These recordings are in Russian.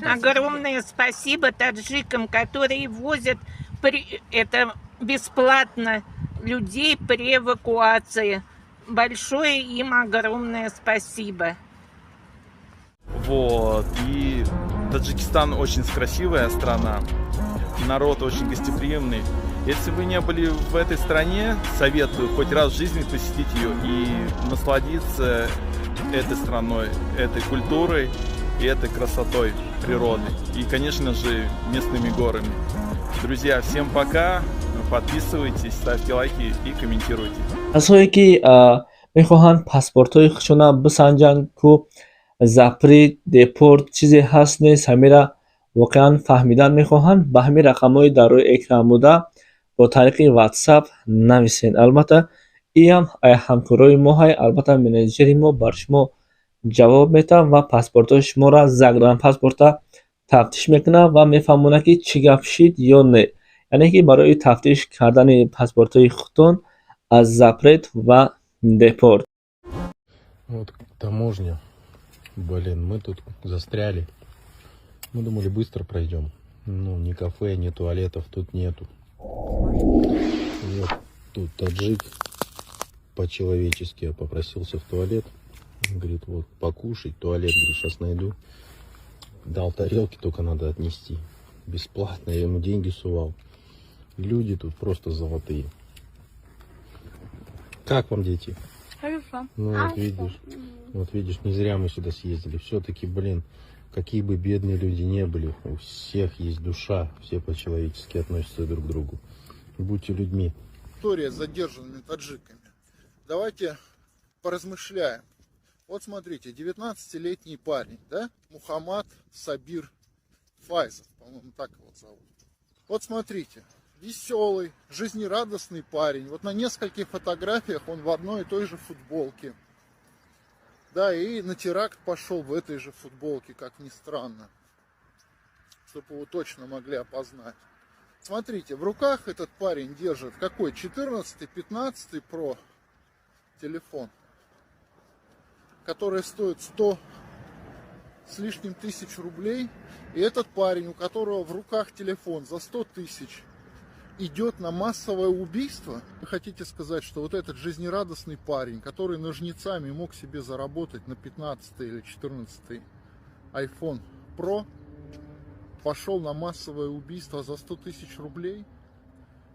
Огромное спасибо таджикам, которые возят это бесплатно людей при эвакуации. Большое им огромное спасибо. Вот. И Таджикистан очень красивая страна. Народ очень гостеприимный. Если вы не были в этой стране, советую хоть раз в жизни посетить ее и насладиться этой страной, этой культурой и этой красотой природы. И, конечно же, местными горами. Друзья, всем пока. Подписывайтесь, ставьте лайки и комментируйте. کسایی که میخواهند پاسپورت های خودشون بسنجند که زپری دیپورت چیزی هست نیست، همین را واقعا فهمیدن میخواهند، به همین رقم های در روی اکران بوده با طریق واتساپ نویسین. البته این هم همکارای ما های، البته منیجری ما بر شما جواب میده و پاسپورت های شما را زگران پاسپورت تفتیش میکنه و میفهمونه که چی گپ شید یا نه. یعنی که برای تفتیش کردن پاسپورت های خودتون از запрет و депорт. Вот таможня. Блин, мы тут застряли. Мы думали, быстро пройдем. Ну, ни кафе, ни туалетов тут нету. Вот тут таджик по-человечески попросился в туалет. Говорит, вот покушать, туалет, говорит, сейчас найду. Дал тарелки, только надо отнести. Бесплатно, я ему деньги сувал. Люди тут просто золотые. Как вам, дети? Хорошо. Ну вот видишь, не зря мы сюда съездили. Все-таки, блин, какие бы бедные люди не были, у всех есть душа, все по-человечески относятся друг к другу. Будьте людьми. История с задержанными таджиками. Давайте поразмышляем. Вот смотрите, 19-летний парень, да? Мухаммад Сабир Файзов, по-моему, так его зовут. Вот смотрите, веселый, жизнерадостный парень. Вот на нескольких фотографиях он в одной и той же футболке. Да, и на теракт пошел в этой же футболке, как ни странно. Чтобы его точно могли опознать. Смотрите, в руках этот парень держит какой? 14-15 Pro телефон, который стоит 100 с лишним тысяч рублей. И этот парень, у которого в руках телефон за 100 тысяч, идет на массовое убийство. Вы хотите сказать, что вот этот жизнерадостный парень, который ножницами мог себе заработать на 15 или 14 iPhone Pro, пошел на массовое убийство за 100 тысяч рублей?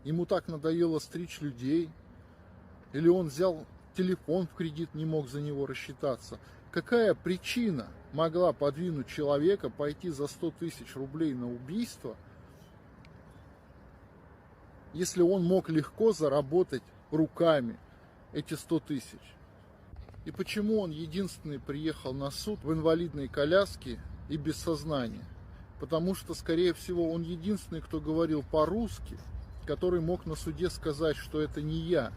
Ему так надоело стричь людей? Или он взял телефон в кредит, не мог за него рассчитаться? Какая причина могла подвинуть человека пойти за 100 тысяч рублей на убийство, если он мог легко заработать руками эти 100 тысяч? И почему он единственный приехал на суд в инвалидной коляске и без сознания? Потому что, скорее всего, он единственный, кто говорил по-русски, который мог на суде сказать, что это не я.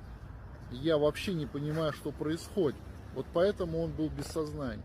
Я вообще не понимаю, что происходит. Вот поэтому он был без сознания.